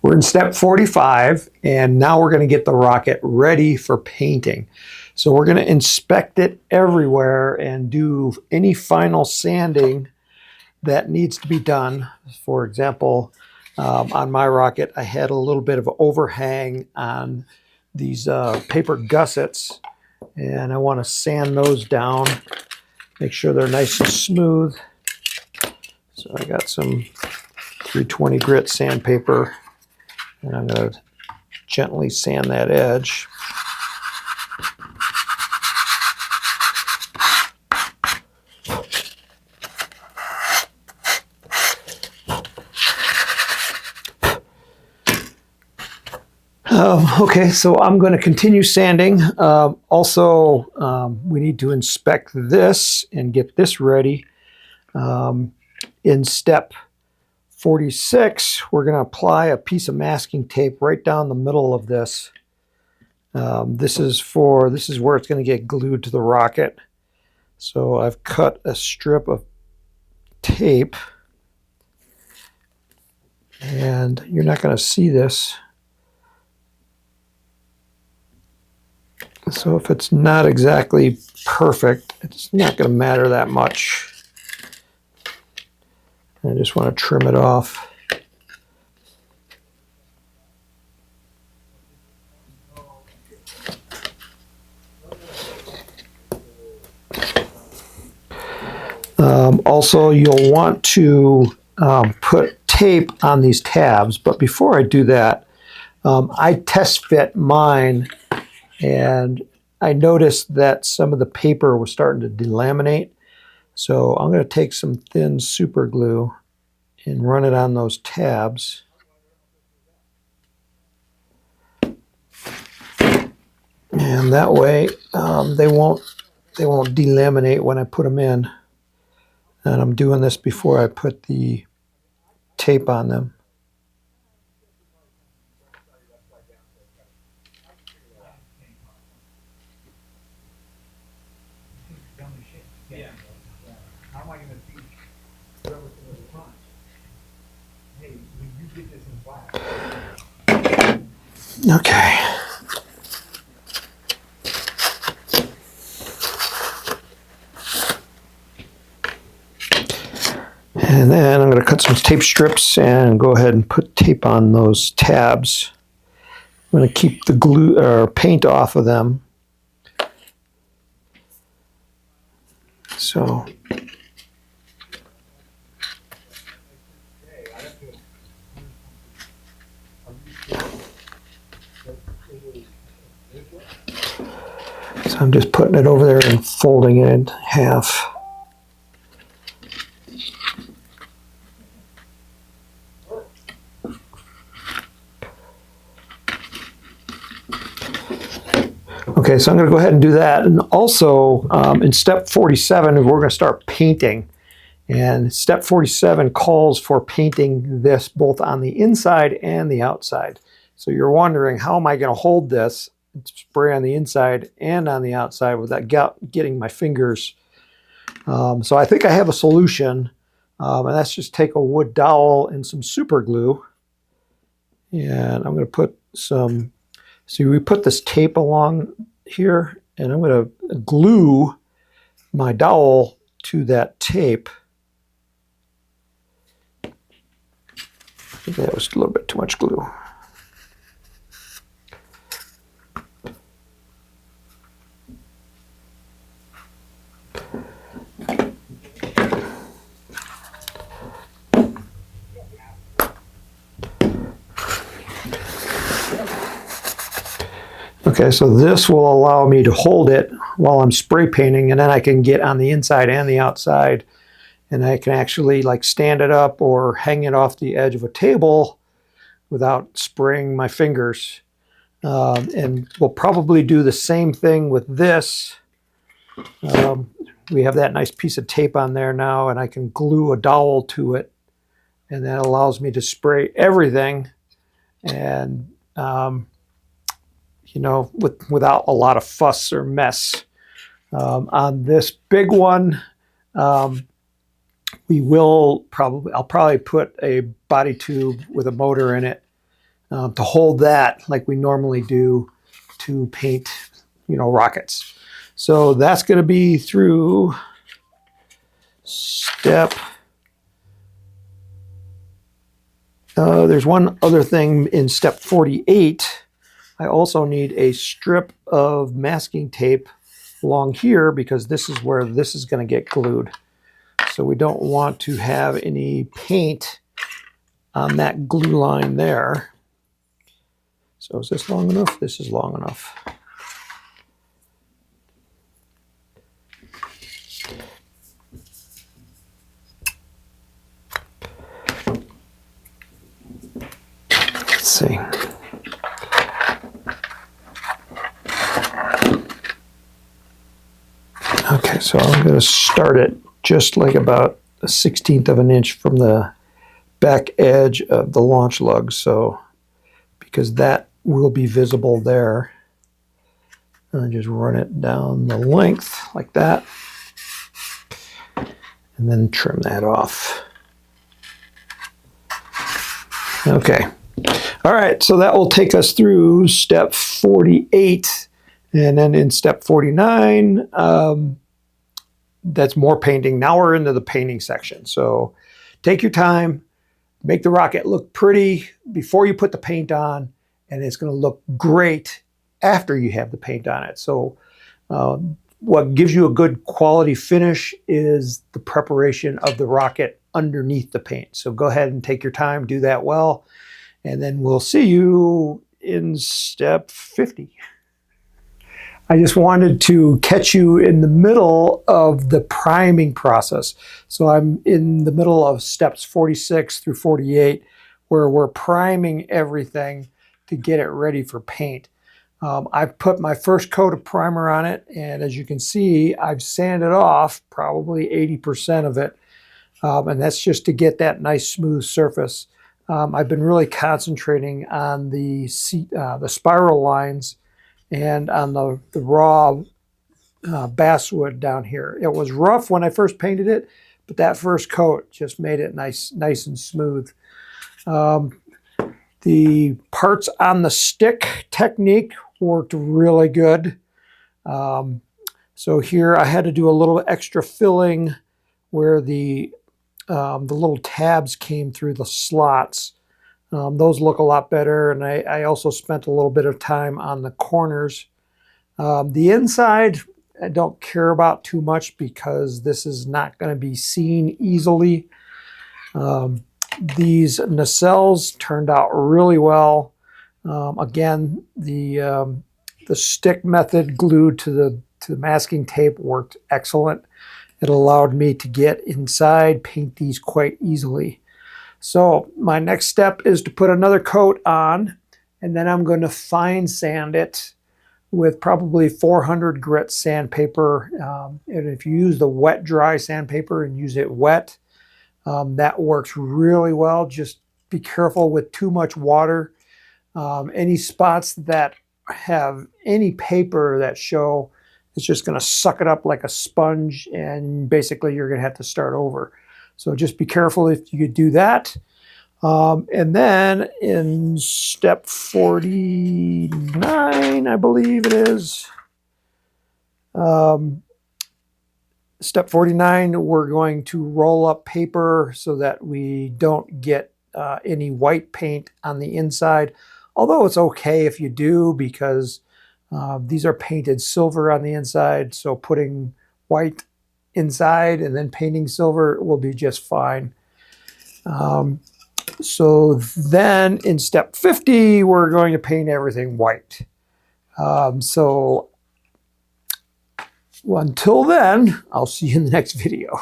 We're in step 45, and now we're going to get the rocket ready for painting. So we're going to inspect it everywhere and do any final sanding that needs to be done. For example, on my rocket, I had a little bit of overhang on these paper gussets, and I want to sand those down, make sure they're nice and smooth. So I got some 320 grit sandpaper, and I'm going to gently sand that edge. Okay, so I'm going to continue sanding. Also, we need to inspect this and get this ready. In step 46, we're going to apply a piece of masking tape right down the middle of this. This is where it's going to get glued to the rocket. So I've cut a strip of tape, and you're not going to see this. So if it's not exactly perfect, it's not going to matter that much. I just want to trim it off. Also, you'll want to put tape on these tabs, but before I do that, I test fit mine, and I noticed that some of the paper was starting to delaminate. So I'm going to take some thin super glue and run it on those tabs. And that way they won't delaminate when I put them in. And I'm doing this before I put the tape on them. How am I going to teach whoever's going to punch? Hey, when you get this in class. Okay. And then I'm going to cut some tape strips and go ahead and put tape on those tabs. I'm going to keep the glue or paint off of them. So I'm just putting it over there and folding it in half. Okay, so I'm going to go ahead and do that. And also, in step 47, we're going to start painting. And step 47 calls for painting this both on the inside and the outside. So you're wondering, how am I going to hold this and spray on the inside and on the outside without getting my fingers? So I think I have a solution. And that's just take a wood dowel and some super glue. And I'm going to put some... So we put this tape along here, and I'm going to glue my dowel to that tape. I think that was a little bit too much glue. Okay, so this will allow me to hold it while I'm spray painting, and then I can get on the inside and the outside, and I can actually like stand it up or hang it off the edge of a table without spraying my fingers. And we'll probably do the same thing with this. We have that nice piece of tape on there now, and I can glue a dowel to it, and that allows me to spray everything, and you know, without a lot of fuss or mess. On this big one, I'll probably put a body tube with a motor in it to hold that like we normally do to paint, rockets. So that's going to be through step. There's one other thing in step 48. I also need a strip of masking tape along here because this is where this is going to get glued. So we don't want to have any paint on that glue line there. So is this long enough? This is long enough. Let's see. Okay, so I'm going to start it just like about 1/16 of an inch from the back edge of the launch lug. So because that will be visible there. And just run it down the length like that. And then trim that off. Okay. All right, so that will take us through step 48. And then in step 49, that's more painting. Now we're into the painting section. So take your time, make the rocket look pretty before you put the paint on, and it's going to look great after you have the paint on it. So what gives you a good quality finish is the preparation of the rocket underneath the paint. So go ahead and take your time, do that well, and then we'll see you in step 50. I just wanted to catch you in the middle of the priming process. So I'm in the middle of steps 46 through 48, where we're priming everything to get it ready for paint. I've put my first coat of primer on it, and as you can see, I've sanded off probably 80% of it, and that's just to get that nice smooth surface. I've been really concentrating on the spiral lines and on the raw basswood down here. It was rough when I first painted it, but that first coat just made it nice and smooth. The parts on the stick technique worked really good. So here I had to do a little extra filling where the little tabs came through the slots. Those look a lot better, and I also spent a little bit of time on the corners. The inside, I don't care about too much because this is not going to be seen easily. These nacelles turned out really well. Again, the stick method glued to the masking tape worked excellent. It allowed me to get inside, paint these quite easily. So my next step is to put another coat on, and then I'm going to fine sand it with probably 400 grit sandpaper. And if you use the wet dry sandpaper and use it wet, that works really well. Just be careful with too much water. Any spots that have any paper that show, it's just going to suck it up like a sponge, and basically you're going to have to start over. So just be careful if you do that. And then in step 49, I believe it is, step 49, we're going to roll up paper so that we don't get any white paint on the inside. Although it's okay if you do, because these are painted silver on the inside, so putting white inside and then painting silver will be just fine. So then in step 50, we're going to paint everything white. So until then, I'll see you in the next video.